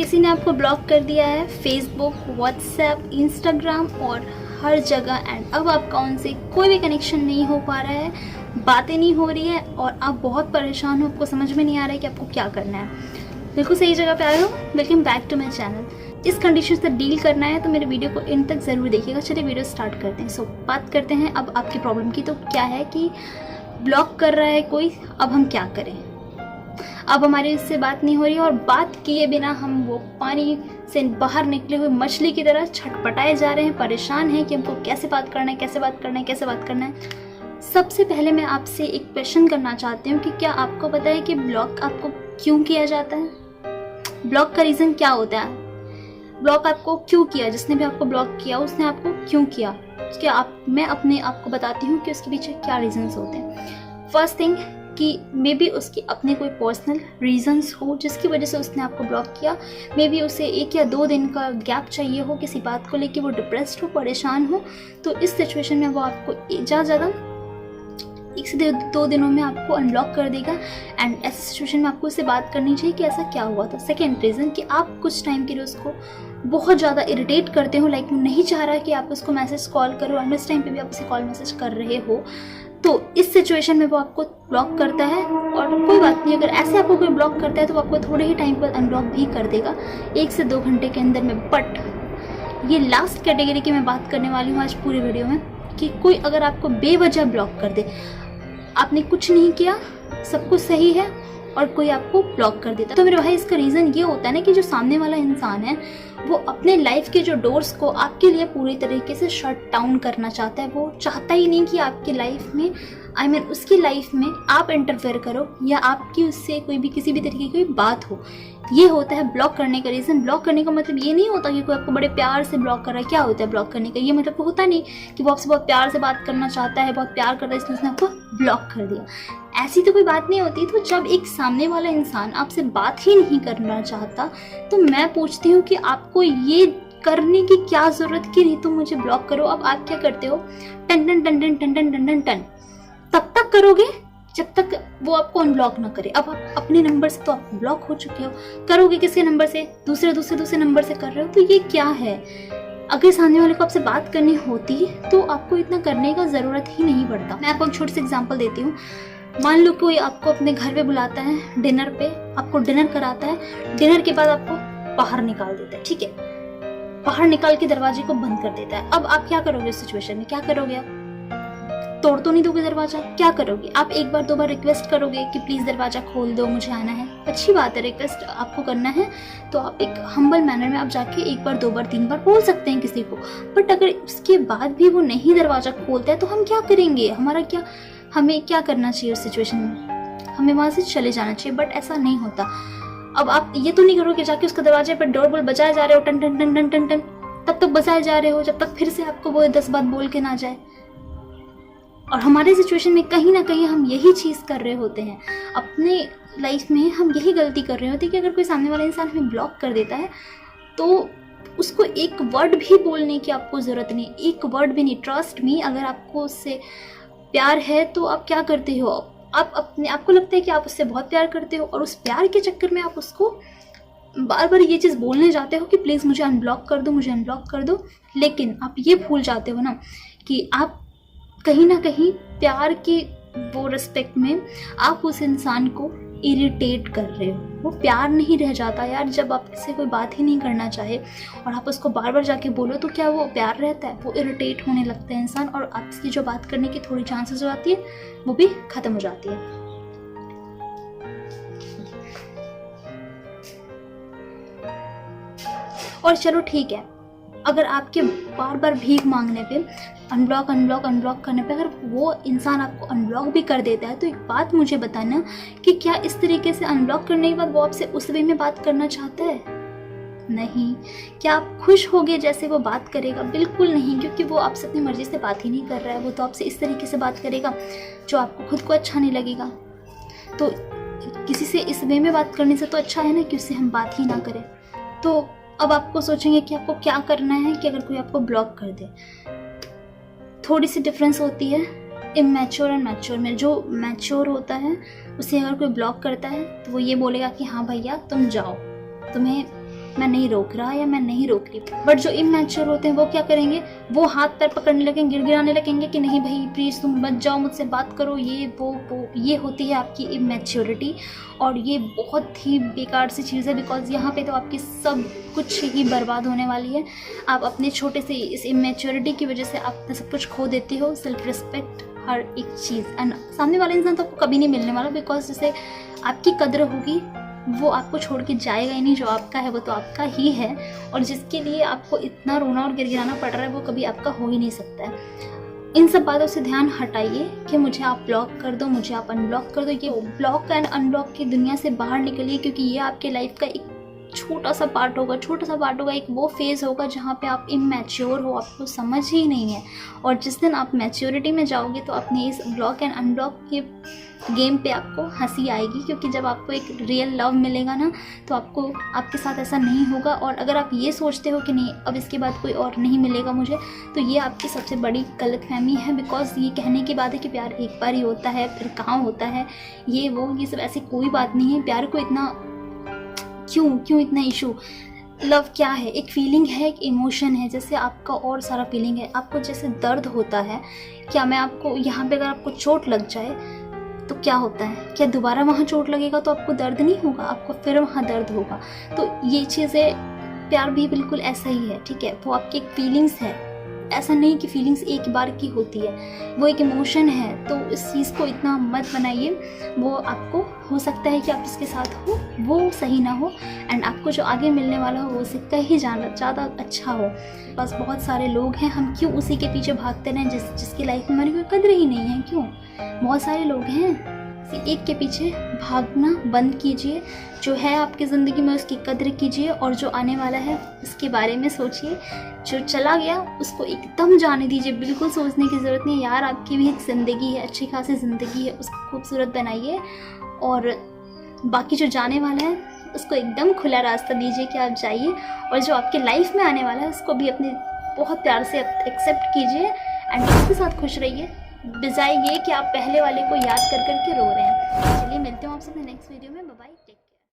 किसी ने आपको ब्लॉक कर दिया है फेसबुक, व्हाट्सएप, इंस्टाग्राम और हर जगह। एंड अब आपका उनसे कोई भी कनेक्शन नहीं हो पा रहा है, बातें नहीं हो रही है और आप बहुत परेशान हो, आपको समझ में नहीं आ रहा है कि आपको क्या करना है। बिल्कुल सही जगह पे आए हो। Welcome back to my channel. इस कंडीशन से डील करना है तो मेरे वीडियो को इन तक ज़रूर देखिएगा। चलिए वीडियो स्टार्ट करते हैं। सो बात करते हैं अब आपकी प्रॉब्लम की। तो क्या है कि ब्लॉक कर रहा है कोई, अब हम क्या करें। अब हमारी उससे बात नहीं हो रही है और बात किए बिना हम वो पानी से बाहर निकले हुए मछली की तरह छटपटाए जा रहे हैं, परेशान हैं कि हमको कैसे बात करना है, कैसे बात करना है, कैसे बात करना है। सबसे पहले मैं आपसे एक क्वेश्चन करना चाहती हूँ कि क्या आपको पता है कि ब्लॉक आपको क्यों किया जाता है? ब्लॉक का रीज़न क्या होता है? ब्लॉक आपको क्यों किया? जिसने भी आपको ब्लॉक किया उसने आपको क्यों किया? मैं अपने आपको बताती हूँ कि उसके पीछे क्या रीजंस होते हैं। फर्स्ट थिंग कि मे बी उसकी अपने कोई पर्सनल रीजंस हो जिसकी वजह से उसने आपको ब्लॉक किया। मे बी उसे 1 या 2 दिन का गैप चाहिए हो किसी बात को लेके, वो डिप्रेस्ड हो, परेशान हो। तो इस सिचुएशन में वो आपको ज़्यादा 1 से 2 दिनों में आपको अनब्लॉक कर देगा। एंड ऐसी सिचुएशन में आपको उससे बात करनी चाहिए कि ऐसा क्या हुआ था। सेकेंड रीज़न कि आप कुछ टाइम के लिए उसको बहुत ज़्यादा इरिटेट करते हो, लाइक वो नहीं चाह रहा कि आप उसको मैसेज कॉल करो एंड उस टाइम पे भी आप उसे कॉल मैसेज कर रहे हो। तो इस सिचुएशन में वो आपको ब्लॉक करता है। और कोई बात नहीं, अगर ऐसे आपको कोई ब्लॉक करता है तो वो आपको थोड़े ही टाइम पर अनब्लॉक भी कर देगा, 1 से 2 घंटे के अंदर में। बट ये लास्ट कैटेगरी की मैं बात करने वाली हूँ आज पूरे वीडियो में कि कोई अगर आपको बेवजह ब्लॉक कर दे, आपने कुछ नहीं किया, सब कुछ सही है और कोई आपको ब्लॉक कर देता, तो मेरे भाई इसका रीज़न ये होता है ना कि जो सामने वाला इंसान है वो अपने लाइफ के जो डोर्स को आपके लिए पूरी तरीके से शट डाउन करना चाहता है। वो चाहता ही नहीं कि आपकी लाइफ में उसकी लाइफ में आप इंटरफेयर करो या आपकी उससे कोई भी किसी भी तरीके की कोई बात हो। ये होता है ब्लॉक करने का रीज़न। ब्लॉक करने का मतलब ये नहीं होता कि कोई आपको बड़े प्यार से ब्लॉक कर रहा है। क्या होता है ब्लॉक करने का? ये मतलब होता नहीं कि वो आपसे बहुत प्यार से बात करना चाहता है, बहुत प्यार करता है इसलिए उसने आपको ब्लॉक कर दिया। ऐसी तो कोई बात नहीं होती। तो जब एक सामने वाला इंसान आपसे बात ही नहीं करना चाहता तो मैं पूछती हूँ कि आपको ये करने की क्या ज़रूरत कि नहीं तुम मुझे ब्लॉक करो। अब आप क्या करते हो? टन टन टन टन टन टन टन टन टन तब तक करोगे जब तक वो आपको अनब्लॉक ना करे। अब आप अपने नंबर से तो आप ब्लॉक हो चुके हो, करोगे किसके नंबर से? दूसरे नंबर से कर रहे हो। तो ये क्या है? अगर सामने वाले को आपसे बात करनी होती तो आपको इतना करने का ज़रूरत ही नहीं पड़ता। मैं आपको एक छोटी सी एग्जांपल देती हूँ। मान लो कोई आपको अपने घर पे बुलाता है डिनर पे, आपको डिनर कराता है, डिनर के बाद आपको बाहर निकाल देता है, ठीक है? बाहर निकाल के दरवाजे को बंद कर देता है। अब आप क्या करोगे इस सिचुएशन में? क्या करोगे? आप तोड़ तो नहीं दोगे दरवाजा? क्या करोगे? आप 1 बार 2 बार रिक्वेस्ट करोगे कि प्लीज़ दरवाजा खोल दो, मुझे आना है। अच्छी बात है, रिक्वेस्ट आपको करना है तो आप एक हम्बल मैनर में आप जाके 1 बार 2 बार 3 बार बोल सकते हैं किसी को। बट अगर उसके बाद भी वो नहीं दरवाजा खोलता है तो हम क्या करेंगे? हमें क्या करना चाहिए उस सिचुएशन में? हमें वहाँ से चले जाना चाहिए। बट ऐसा नहीं होता। अब आप ये तो नहीं करोगे जाके उसके दरवाजे पर डोर बेल बजाए जा रहे हो, टन टन टन टन टन टन, तब तक बजाए जा रहे हो जब तक फिर से आपको वो 10 बात बोल के ना जाए। और हमारे सिचुएशन में कहीं ना कहीं हम यही चीज़ कर रहे होते हैं। अपने लाइफ में हम यही गलती कर रहे होते हैं कि अगर कोई सामने वाला इंसान हमें ब्लॉक कर देता है तो उसको एक वर्ड भी बोलने की आपको ज़रूरत नहीं, एक वर्ड भी नहीं। ट्रस्ट मी, अगर आपको उससे प्यार है तो आप क्या करते हो? आपको लगता है कि आप उससे बहुत प्यार करते हो और उस प्यार के चक्कर में आप उसको बार बार ये चीज़ बोलने जाते हो कि प्लीज़ मुझे अनब्लॉक कर दो, मुझे अनब्लॉक कर दो। लेकिन आप ये भूल जाते हो ना कि आप कहीं ना कहीं प्यार के वो रिस्पेक्ट में आप उस इंसान को इरिटेट कर रहे हो। वो प्यार नहीं रह जाता यार जब आपसे कोई बात ही नहीं करना चाहे और आप उसको बार बार जाके बोलो तो क्या वो प्यार रहता है? वो इरिटेट होने लगता है इंसान और आपकी जो बात करने की थोड़ी चांसेस हो जाती है वो भी ख़त्म हो जाती है। और चलो ठीक है, अगर आपके बार बार भीख मांगने पे, अनब्लॉक करने पे अगर वो इंसान आपको अनब्लॉक भी कर देता है तो एक बात मुझे बताना कि क्या इस तरीके से अनब्लॉक करने के बाद वो आपसे उस वे में बात करना चाहता है? नहीं। क्या आप खुश होगे जैसे वो बात करेगा? बिल्कुल नहीं, क्योंकि वो आपसे अपनी मर्जी से बात ही नहीं कर रहा है। वो तो आपसे इस तरीके से बात करेगा जो आपको खुद को अच्छा नहीं लगेगा। तो किसी से इस वे में बात करने से तो अच्छा है ना कि उससे हम बात ही ना करें। तो अब आपको सोचेंगे कि आपको क्या करना है कि अगर कोई आपको ब्लॉक कर दे। थोड़ी सी डिफरेंस होती है इमैच्योर एंड मैच्योर में। जो मैच्योर होता है उसे अगर कोई ब्लॉक करता है तो वो ये बोलेगा कि हाँ भैया तुम जाओ, तुम्हें मैं नहीं रोक रहा या मैं नहीं रोक रही। बट जो इमैच्योर होते हैं वो क्या करेंगे, वो हाथ पैर पकड़ने लगेंगे, गिड़गिड़ाने लगेंगे कि नहीं भाई प्लीज़ तुम मत जाओ, मुझसे बात करो, ये वो। ये होती है आपकी इमैच्योरिटी, और ये बहुत ही बेकार सी चीज़ है, बिकॉज यहाँ पे तो आपकी सब कुछ ही बर्बाद होने वाली है। आप अपने छोटे से इस इमैच्योरिटी की वजह से आप सब कुछ खो देते हो, सेल्फ रिस्पेक्ट, हर एक चीज़। एंड सामने वाला इंसान तो आपको कभी नहीं मिलने वाला, बिकॉज जैसे आपकी कद्र होगी वो आपको छोड़ के जाएगा ही नहीं। जो आपका है वो तो आपका ही है, और जिसके लिए आपको इतना रोना और गिड़गिड़ाना पड़ रहा है वो कभी आपका हो ही नहीं सकता है। इन सब बातों से ध्यान हटाइए कि मुझे आप ब्लॉक कर दो, मुझे आप अनब्लॉक कर दो। ये ब्लॉक एंड अनब्लॉक की दुनिया से बाहर निकलिए, क्योंकि ये आपके लाइफ का एक छोटा सा पार्ट होगा, एक वो फेज़ होगा जहाँ पे आप इमैच्योर हो, आपको समझ ही नहीं है। और जिस दिन आप मैच्योरिटी में जाओगे तो अपने इस ब्लॉक एंड अनब्लॉक के गेम पे आपको हंसी आएगी, क्योंकि जब आपको एक रियल लव मिलेगा ना तो आपको आपके साथ ऐसा नहीं होगा। और अगर आप ये सोचते हो कि नहीं अब इसके बाद कोई और नहीं मिलेगा मुझे, तो ये आपकी सबसे बड़ी गलतफहमी है। बिकॉज ये कहने की बात है कि प्यार एक बार ही होता है, फिर कहाँ होता है, ये सब ऐसी कोई बात नहीं है। प्यार को इतना क्यों इतना इशू। लव क्या है, एक फीलिंग है, एक इमोशन है, जैसे आपका और सारा फीलिंग है। आपको जैसे दर्द होता है, क्या मैं आपको यहाँ पे अगर आपको चोट लग जाए तो क्या होता है, क्या दोबारा वहाँ चोट लगेगा तो आपको दर्द नहीं होगा, आपको फिर वहाँ दर्द होगा। तो ये चीज़ें, प्यार भी बिल्कुल ऐसा ही है, ठीक है। वो आपकी एक फीलिंग्स है, ऐसा नहीं कि फीलिंग्स एक बार की होती है, वो एक इमोशन है। तो इस चीज़ को इतना मत बनाइए। वो आपको हो सकता है कि आप जिसके साथ हो वो सही ना हो, एंड आपको जो आगे मिलने वाला हो वो उससे कहीं ज़्यादा अच्छा हो। बस बहुत सारे लोग हैं, हम क्यों उसी के पीछे भागते रहें जिसकी लाइफ में हमारी कोई कदर ही नहीं है। क्यों, बहुत सारे लोग हैं, एक के पीछे भागना बंद कीजिए। जो है आपकी ज़िंदगी में उसकी कद्र कीजिए, और जो आने वाला है उसके बारे में सोचिए। जो चला गया उसको एकदम जाने दीजिए, बिल्कुल सोचने की ज़रूरत नहीं है। यार आपकी भी एक ज़िंदगी है, अच्छी खासी ज़िंदगी है, उसको खूबसूरत बनाइए। और बाकी जो जाने वाला है उसको एकदम खुला रास्ता दीजिए कि आप जाइए। और जो आपके लाइफ में आने वाला है उसको भी अपने बहुत प्यार से एक्सेप्ट कीजिए, एंड उसके साथ खुश रहिए, बजाय ये कि आप पहले वाले को याद कर करके रो रहे हैं। चलिए मिलते हैं आपसे नेक्स्ट वीडियो में। Bye bye, take care.